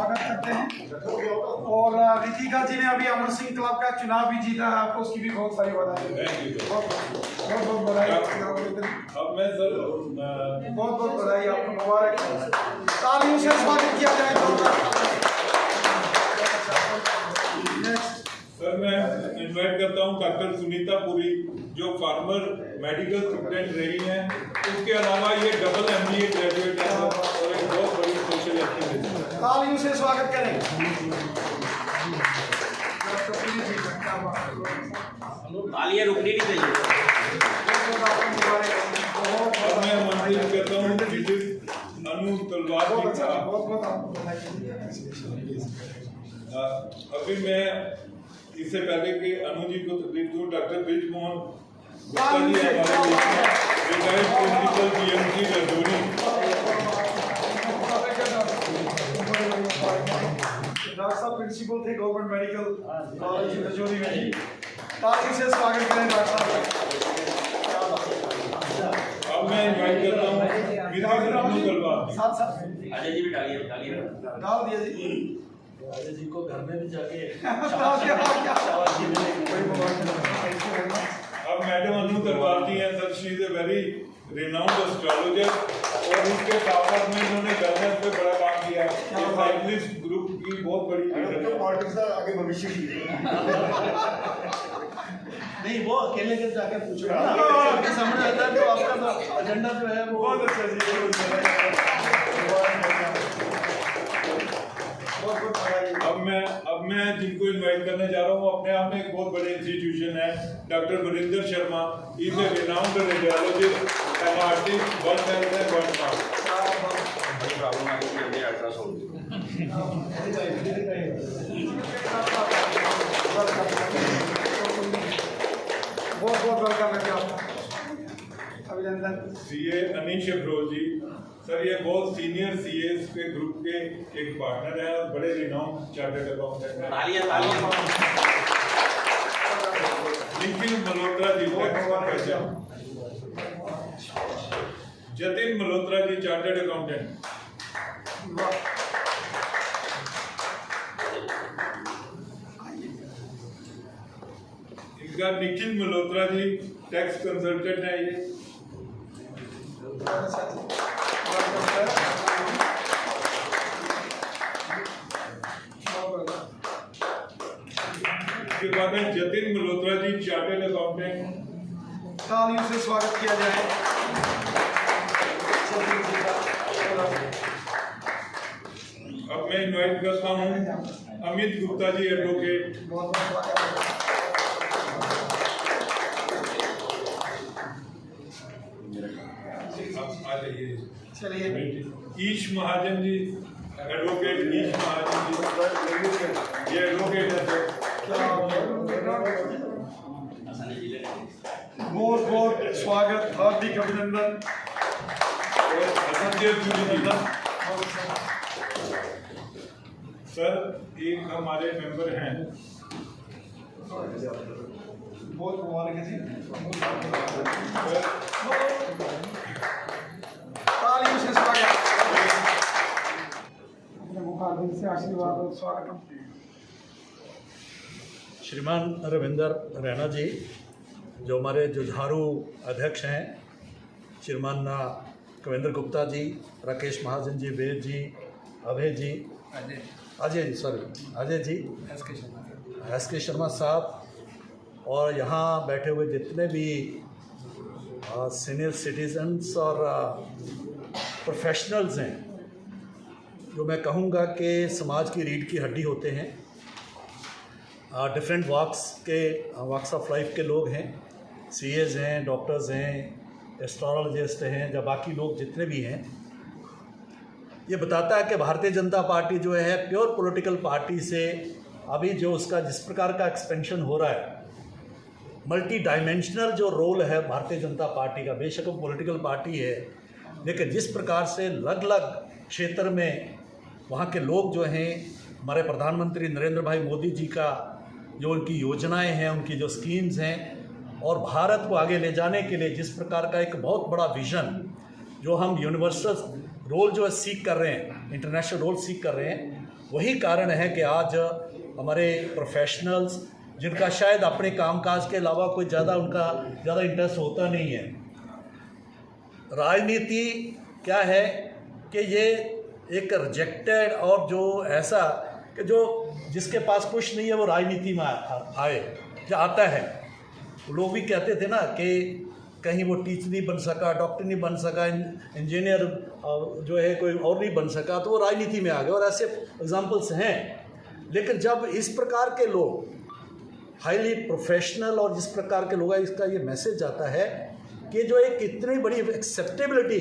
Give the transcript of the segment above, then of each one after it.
स्वागत करते हैं। और रितिका जी ने अभी अमर सिंह क्लब का चुनाव भी जीता है, आपको उसकी भी बहुत सारी बधाई। बहुत बहुत बधाई। अब मैं सर बहुत बहुत बधाई, आपको मुबारक। तालियों से स्वागत किया जाए। सर मैं इनवाइट करता हूं डॉक्टर सुनीता पुरी, जो फार्मर मेडिकल स्टूडेंट रही हैं, उसके अलावा ये डबल MBA ग्रेजुएट है और एक बहुत बड़ी सोशल एक्टिविस्ट। तालियों से स्वागत करें। तालियां रुकनी नहीं चाहिए। अब मैं आमंत्रित करता हूँ मिसेस अनु तलवार जी का। अभी मैं इससे पहले कि अनु जी को तकलीफ दूं, डॉक्टर ब्रिजमोहन गुप्ता जी हमारे retired principal BMC Rajouri. Doctor साहब प्रिंसिपल थे गवर्नमेंट मेडिकल कॉलेज रजौरी में जी। तालियों से स्वागत करें डॉक्टर साहब। अब मैं इनवाइट करता हूँ मिसेस अनु तलवार। साथ अजय जी भी डालिए डाल दिया जी। अजय जी को घर में भी जाके अब मैडम अनु तलवार जी हैं sir, she is a very renowned astrologer और इसके साथ में इन्होंने गवर्नेंस पे बड़ा काम किया है। ये साइंटिस्ट ग्रुप की बहुत बड़ी लीडर है। पॉलिटिक्स का आगे भविष्य की नहीं, वो अकेले के जाके पूछो ना, आपके सामने आता है तो आपका तो एजेंडा जो है वो बहुत अच्छा जी। अब मैं जिनको इनवाइट करने जा रहा हूँ, अपने आप में एक बहुत बड़े इंस्टीट्यूशन है। Doctor Varinder Sharma, is a renowned radiologist and artist, world health and world बड़ी प्रॉब्लम आ गई है अल्ट्रासाउंड। बहुत बहुत वेलकम है आपका, अभिनंदन। CA अनीश अब्रोल जी, सर ये बहुत सीनियर CAs के ग्रुप के एक पार्टनर है और बड़े रिनाउंड चार्टर्ड अकाउंटेंट हैं। तालियां निखिल मल्होत्रा जी, जतिन मल्होत्रा जी, चार्टर्ड अकाउंटेंट। इनका निखिल मल्होत्रा जी टैक्स कंसल्टेंट है ये। इसके बाद में जतिन मल्होत्रा जी, चार्टर्ड अकाउंटेंट। तालियों से स्वागत किया जाए। अब मैं इनवाइट करता हूँ अमित गुप्ता जी, एडवोकेट। बहुत बहुत स्वागत है। आ जाइए। चलिए ईश महाजन जी, एडवोकेट ईश महाजन जी, ये एडवोकेट है। बहुत बहुत स्वागत, हार्दिक अभिनंदन। हसनदेव जी सर, एक हमारे मेंबर हैं, बहुत मुबारक है जी। तालियों से स्वागत, अपने मुखारबिन से आशीर्वाद और स्वागत। श्रीमान रविंदर रैना जी, जो हमारे जुझारू अध्यक्ष हैं, श्रीमान कविंद्र गुप्ता जी, राकेश महाजन जी, वेद जी, अभय जी, अजय जी, सॉरी अजय जी, SK शर्मा साहब, और यहाँ बैठे हुए जितने भी सीनियर सिटीजन्स और प्रोफेशनल्स हैं, जो मैं कहूँगा कि समाज की रीढ़ की हड्डी होते हैं। डिफरेंट वॉक्स ऑफ लाइफ के लोग हैं, CAs हैं, डॉक्टर्स हैं, एस्ट्रोलॉजिस्ट हैं, या बाकी लोग जितने भी हैं। ये बताता है कि भारतीय जनता पार्टी जो है प्योर पॉलिटिकल पार्टी से अभी जो उसका जिस प्रकार का एक्सपेंशन हो रहा है, मल्टी डायमेंशनल जो रोल है भारतीय जनता पार्टी का, बेशक वो पॉलिटिकल पार्टी है, लेकिन जिस प्रकार से अलग अलग क्षेत्र में वहाँ के लोग जो हैं, हमारे प्रधानमंत्री नरेंद्र भाई मोदी जी का जो उनकी योजनाएं हैं, उनकी जो स्कीम्स हैं, और भारत को आगे ले जाने के लिए जिस प्रकार का एक बहुत बड़ा विज़न जो हम यूनिवर्सल रोल जो है सीख कर रहे हैं, इंटरनेशनल रोल सीख कर रहे हैं, वही कारण है कि आज हमारे प्रोफेशनल्स, जिनका शायद अपने कामकाज के अलावा कोई उनका ज़्यादा इंटरेस्ट होता नहीं है, राजनीति क्या है कि ये एक रिजेक्टेड और जो ऐसा कि जो जिसके पास कुछ नहीं है वो राजनीति में आए या आता है। लोग भी कहते थे ना कि कहीं वो टीचर नहीं बन सका, डॉक्टर नहीं बन सका, इंजीनियर जो है कोई और नहीं बन सका, तो वो राजनीति में आ गए, और ऐसे एग्जाम्पल्स हैं। लेकिन जब इस प्रकार के लोग हाईली प्रोफेशनल और जिस प्रकार के लोग हैं, इसका ये मैसेज आता है कि जो एक इतनी बड़ी एक्सेप्टेबिलिटी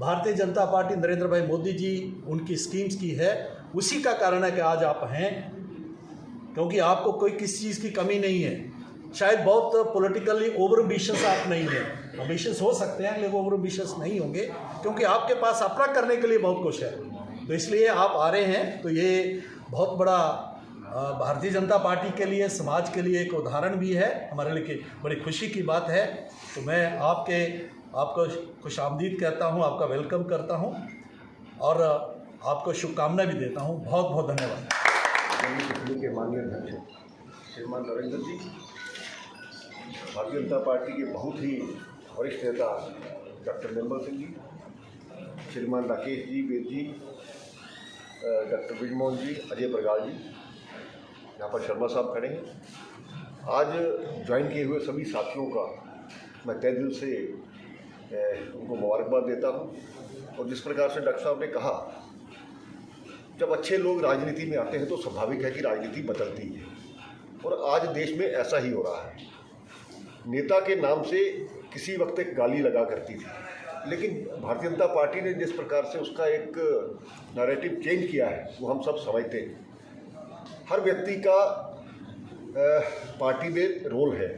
भारतीय जनता पार्टी नरेंद्र भाई मोदी जी उनकी स्कीम्स की है, उसी का कारण है कि आज आप हैं, क्योंकि आपको कोई किसी चीज़ की कमी नहीं है। शायद बहुत पॉलिटिकली ओवर एम्बिशियस आप नहीं हैं, एम्बिशियस हो सकते हैं लेकिन ओवर एम्बिशियस नहीं होंगे, क्योंकि आपके पास अपना करने के लिए बहुत कुछ है। तो इसलिए आप आ रहे हैं, तो ये बहुत बड़ा भारतीय जनता पार्टी के लिए, समाज के लिए एक उदाहरण भी है, हमारे लिए बड़ी खुशी की बात है। तो मैं आपको खुशामदीद कहता हूँ, आपका वेलकम करता हूँ और आपको शुभकामनाएं भी देता हूँ। बहुत बहुत धन्यवाद। के माननीय अध्यक्ष श्रीमान नरेंद्र जी, भारतीय जनता पार्टी के बहुत ही वरिष्ठ नेता डॉक्टर निर्मल सिंह जी, श्रीमान राकेश जी, वेद जी, डॉक्टर ब्रिजमोहन जी, अजय प्रगाल जी, यहाँ पर शर्मा साहब खड़े हैं। आज ज्वाइन किए हुए सभी साथियों का मैं तहे दिल से उनको मुबारकबाद देता हूँ। और जिस प्रकार से डॉक्टर साहब ने कहा, जब अच्छे लोग राजनीति में आते हैं तो स्वाभाविक है कि राजनीति बदलती है, और आज देश में ऐसा ही हो रहा है। नेता के नाम से किसी वक्त एक गाली लगा करती थी, लेकिन भारतीय जनता पार्टी ने जिस प्रकार से उसका एक नैरेटिव चेंज किया है वो हम सब समझते हैं। हर व्यक्ति का पार्टी में रोल है,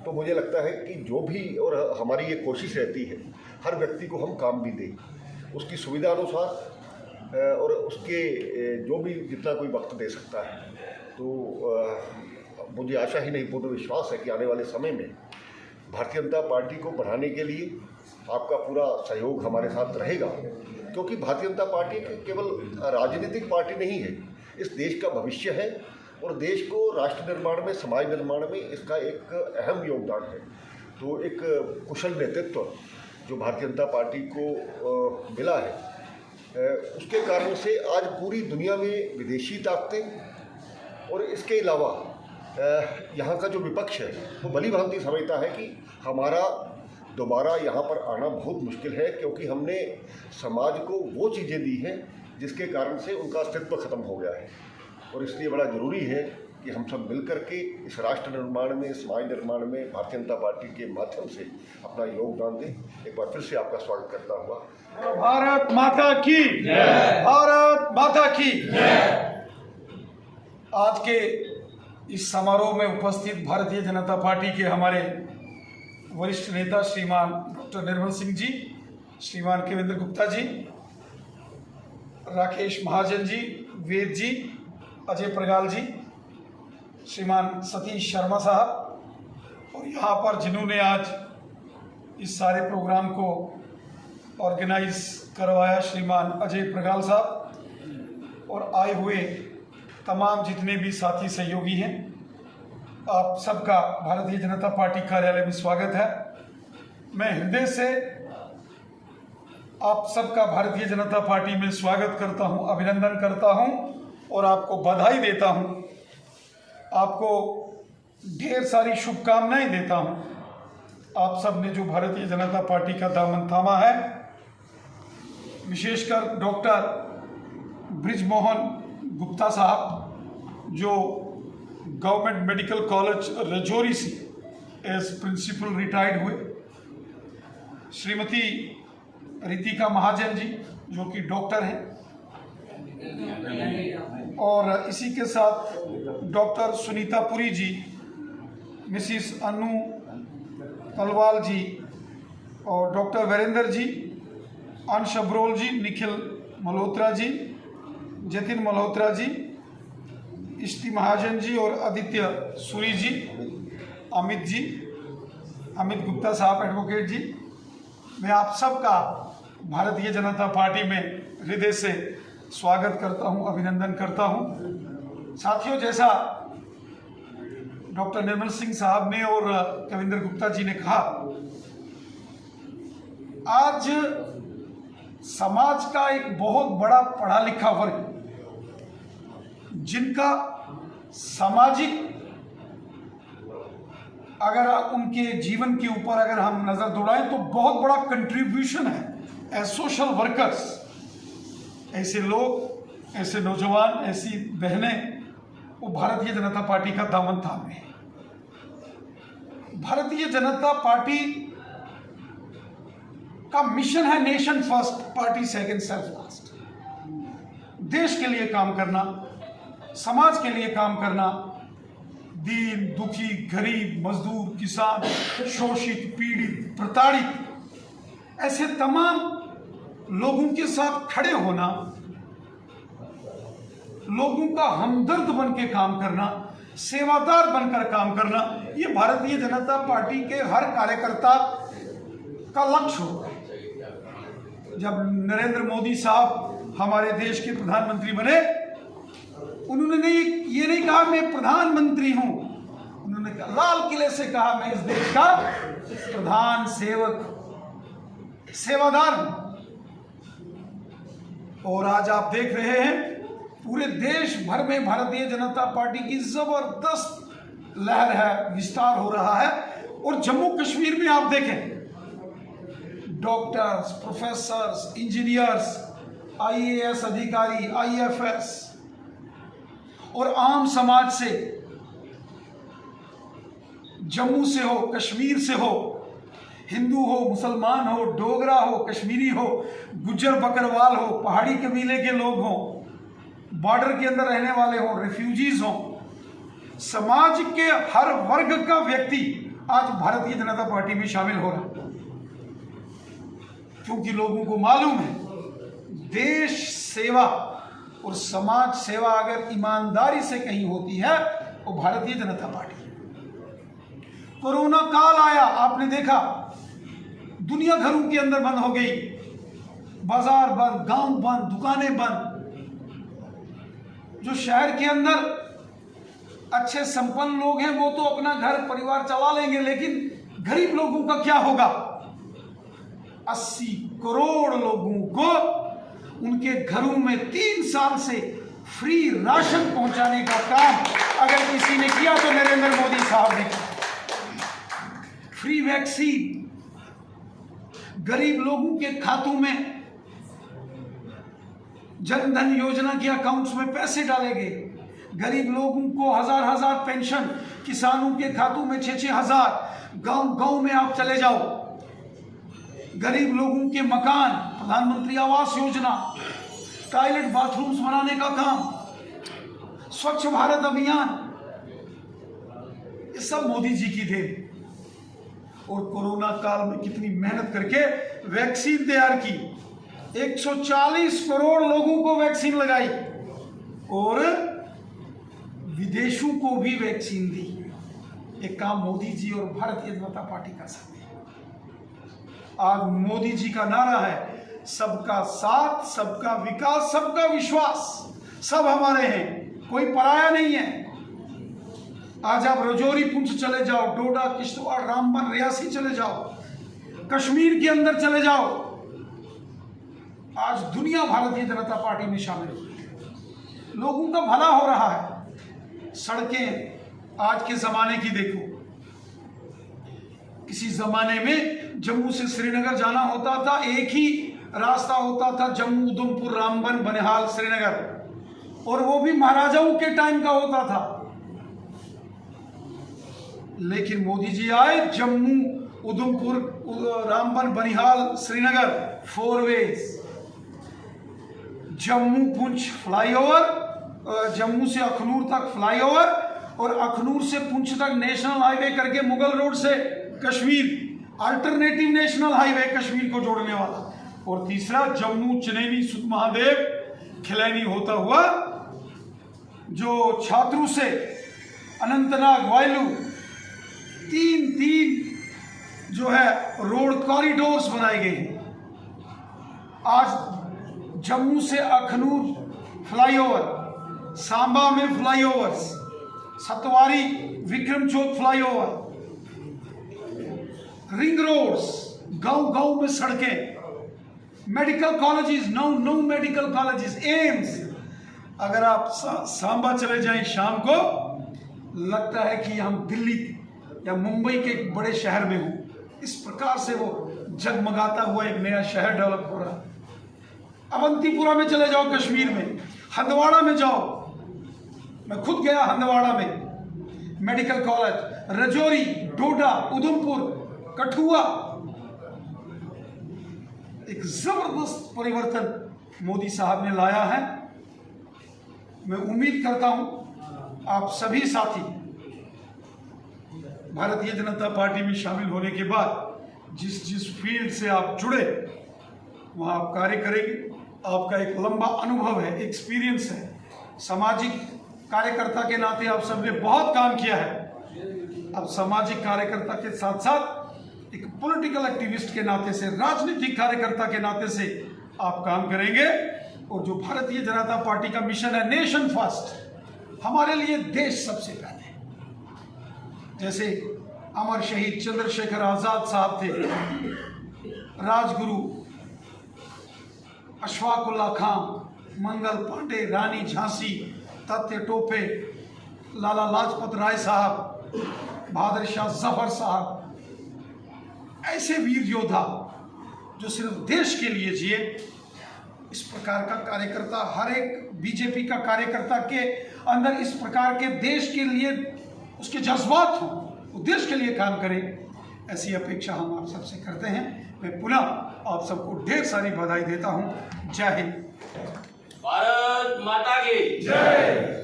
तो मुझे लगता है कि जो भी, और हमारी ये कोशिश रहती है हर व्यक्ति को हम काम भी दें उसकी सुविधा अनुसार, और उसके जो भी जितना कोई वक्त दे सकता है। तो मुझे आशा ही नहीं पूर्ण विश्वास है कि आने वाले समय में भारतीय जनता पार्टी को बढ़ाने के लिए आपका पूरा सहयोग हमारे साथ रहेगा, क्योंकि भारतीय जनता पार्टी केवल राजनीतिक पार्टी नहीं है, इस देश का भविष्य है, और देश को राष्ट्र निर्माण में, समाज निर्माण में इसका एक अहम योगदान है। तो एक कुशल नेतृत्व जो भारतीय जनता पार्टी को मिला है, उसके कारण से आज पूरी दुनिया में विदेशी ताकतें और इसके अलावा यहाँ का जो विपक्ष है वो भली भांति समझता है कि हमारा दोबारा यहाँ पर आना बहुत मुश्किल है, क्योंकि हमने समाज को वो चीज़ें दी हैं जिसके कारण से उनका अस्तित्व खत्म हो गया है। और इसलिए बड़ा ज़रूरी है कि हम सब मिलकर के इस राष्ट्र निर्माण में, समाज निर्माण में भारतीय जनता पार्टी के माध्यम से अपना योगदान दें। एक बार फिर से आपका स्वागत करता हुआ। भारत माता की जय, भारत माता की जय। आज के इस समारोह में उपस्थित भारतीय जनता पार्टी के हमारे वरिष्ठ नेता श्रीमान डॉक्टर निर्मल सिंह जी, श्रीमान केवेंद्र गुप्ता जी, राकेश महाजन जी, वेद जी, अजय प्रगाल जी, श्रीमान सतीश शर्मा साहब, और यहाँ पर जिन्होंने आज इस सारे प्रोग्राम को ऑर्गेनाइज करवाया, श्रीमान अजय प्रगाल साहब, और आए हुए तमाम जितने भी साथी सहयोगी हैं, आप सबका भारतीय जनता पार्टी कार्यालय में स्वागत है। मैं हृदय से आप सबका भारतीय जनता पार्टी में स्वागत करता हूं, अभिनंदन करता हूं और आपको बधाई देता हूं, आपको ढेर सारी शुभकामनाएं देता हूं। आप सब ने जो भारतीय जनता पार्टी का दामन थामा है, विशेषकर डॉक्टर ब्रिजमोहन गुप्ता साहब जो गवर्नमेंट मेडिकल कॉलेज रजौरी से एज प्रिंसिपल रिटायर्ड हुए, श्रीमती रितिका महाजन जी जो कि डॉक्टर हैं, और इसी के साथ डॉक्टर सुनीता पुरी जी, मिसिस अनु तलवाल जी, और डॉक्टर वीरेंद्र जी, अंश अब्रोल जी, निखिल मल्होत्रा जी, जतिन मल्होत्रा जी, इष्टि महाजन जी और आदित्य सूरी जी, अमित जी, अमित गुप्ता साहब एडवोकेट जी, मैं आप सबका भारतीय जनता पार्टी में हृदय से स्वागत करता हूं, अभिनंदन करता हूं। साथियों, जैसा डॉक्टर निर्मल सिंह साहब ने और कविंद्र गुप्ता जी ने कहा, आज समाज का एक बहुत बड़ा पढ़ा लिखा वर्ग, जिनका सामाजिक अगर उनके जीवन के ऊपर अगर हम नजर दौड़ाएं तो बहुत बड़ा कंट्रीब्यूशन है एज सोशल वर्कर्स। ऐसे लोग, ऐसे नौजवान, ऐसी बहनें वो भारतीय जनता पार्टी का दामन थामे हैं। भारतीय जनता पार्टी का मिशन है nation first, party second, self last. देश के लिए काम करना, समाज के लिए काम करना, दीन दुखी, गरीब, मजदूर, किसान, शोषित, पीड़ित, प्रताड़ित, ऐसे तमाम लोगों के साथ खड़े होना, लोगों का हमदर्द बन के काम करना, सेवादार बनकर काम करना, ये भारतीय जनता पार्टी के हर कार्यकर्ता का लक्ष्य होगा। जब नरेंद्र मोदी साहब हमारे देश के प्रधानमंत्री बने, उन्होंने ये नहीं कहा मैं प्रधानमंत्री हूं, उन्होंने लाल किले से कहा मैं इस देश का प्रधान सेवक, सेवादार हूं। और आज आप देख रहे हैं पूरे देश भर में भारतीय जनता पार्टी की जबरदस्त लहर है, विस्तार हो रहा है। और जम्मू कश्मीर में आप देखें, डॉक्टर्स, प्रोफेसर्स, इंजीनियर्स, आईएएस अधिकारी, आईएफएस और आम समाज से, जम्मू से हो, कश्मीर से हो, हिंदू हो, मुसलमान हो, डोगरा हो, कश्मीरी हो, गुज्जर बकरवाल हो, पहाड़ी कबीले के लोग हों, बॉर्डर के अंदर रहने वाले हों, रिफ्यूजीज हों, समाज के हर वर्ग का व्यक्ति आज भारतीय जनता पार्टी में शामिल हो रहा है। क्योंकि लोगों को मालूम है देश सेवा और समाज सेवा अगर ईमानदारी से कहीं होती है वो भारतीय जनता पार्टी। कोरोना काल आया, आपने देखा दुनिया घरों के अंदर बंद हो गई, बाजार बंद, गांव बंद, दुकानें बंद। जो शहर के अंदर अच्छे संपन्न लोग हैं वो तो अपना घर परिवार चला लेंगे, लेकिन गरीब लोगों का क्या होगा? 80 करोड़ लोगों को उनके घरों में 3 साल से फ्री राशन पहुंचाने का काम अगर किसी ने किया तो नरेंद्र मोदी साहब ने किया। फ्री वैक्सीन, गरीब लोगों के खातों में जन धन योजना के अकाउंट्स में पैसे डाले गए, गरीब लोगों को हजार पेंशन, किसानों के खातों में 6-6 हजार। गांव में आप चले जाओ, गरीब लोगों के मकान, प्रधानमंत्री आवास योजना, टॉयलेट बाथरूम्स बनाने का काम, स्वच्छ भारत अभियान, ये सब मोदी जी की देन। और कोरोना काल में कितनी मेहनत करके वैक्सीन तैयार की, 140 करोड़ लोगों को वैक्सीन लगाई और विदेशों को भी वैक्सीन दी। एक काम मोदी जी और भारतीय जनता पार्टी कर सकते हैं। आज मोदी जी का नारा है सबका साथ, सबका विकास, सबका विश्वास। सब हमारे हैं, कोई पराया नहीं है। आज आप रजौरी, पुंछ चले जाओ, डोडा, किश्तवाड़, रामबन, रियासी चले जाओ, कश्मीर के अंदर चले जाओ, आज दुनिया भारतीय जनता पार्टी में शामिल है। लोगों का भला हो रहा है। सड़कें आज के जमाने की देखो, किसी जमाने में जम्मू से श्रीनगर जाना होता था, एक ही रास्ता होता था, जम्मू, उधमपुर, रामबन, बनिहाल, श्रीनगर, और वो भी महाराजाओं के टाइम का होता था। लेकिन मोदी जी आए, जम्मू, उधमपुर, रामबन, बनिहाल, श्रीनगर 4 वेज, जम्मू पुंछ फ्लाईओवर, जम्मू से अखनूर तक फ्लाईओवर, और अखनूर से पुंछ तक नेशनल हाईवे करके मुगल रोड से Kashmir, alternative national highway Kashmir को जोड़ने वाला, और तीसरा जम्मू, चनैनी, सुध महादेव, खिलैनी होता हुआ जो छात्रू से अनंतनाग, वायलू, 3 जो है रोड कॉरिडोर्स बनाए गए हैं। आज जम्मू से अखनूर फ्लाईओवर, सांबा में फ्लाईओवर्स, सतवारी विक्रमचौक फ्लाईओवर, रिंग रोड्स, गांव-गांव में सड़कें, मेडिकल कॉलेजेस, नौ मेडिकल कॉलेजेस, एम्स। अगर आप सांबा चले जाएं शाम को, लगता है कि हम दिल्ली या मुंबई के एक बड़े शहर में हूं। इस प्रकार से वो जगमगाता हुआ एक नया शहर डेवलप हो रहा है। अवंतीपुरा में चले जाओ कश्मीर में, हंदवाड़ा में जाओ, मैं खुद गया हंदवाड़ा में, मेडिकल कॉलेज, रजौरी, डोडा, उधमपुर, कठुआ। एक जबरदस्त परिवर्तन मोदी साहब ने लाया है। मैं उम्मीद करता हूं आप सभी साथी भारतीय जनता पार्टी में शामिल होने के बाद जिस फील्ड से आप जुड़े वहां आप कार्य करेंगे। आपका एक लंबा अनुभव है, एक्सपीरियंस है। सामाजिक कार्यकर्ता के नाते आप सबने बहुत काम किया है। अब सामाजिक कार्यकर्ता के साथ साथ एक पॉलिटिकल एक्टिविस्ट के नाते से, राजनीतिक कार्यकर्ता के नाते से आप काम करेंगे। और जो भारतीय जनता पार्टी का मिशन है नेशन फर्स्ट, हमारे लिए देश सबसे पहले। जैसे अमर शहीद चंद्रशेखर आजाद साहब थे, राजगुरु अशफाकुल्ला खां, मंगल पांडे, रानी झांसी, तात्या टोपे, लाला लाजपत राय साहब, बहादुर शाह जफर साहब, ऐसे वीर योद्धा जो सिर्फ देश के लिए जिए। इस प्रकार का कार्यकर्ता, हर एक बीजेपी का कार्यकर्ता के अंदर इस प्रकार के देश के लिए उसके जज्बात हों, वो देश के लिए काम करे, ऐसी अपेक्षा हम आप सबसे करते हैं। मैं पुनः आप सबको ढेर सारी बधाई देता हूं। जय हिंद, भारत माता की जय।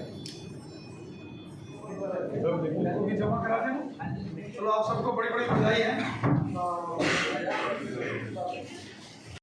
जमा करा देना। चलो, आप सबको बड़ी बड़ी बधाई है।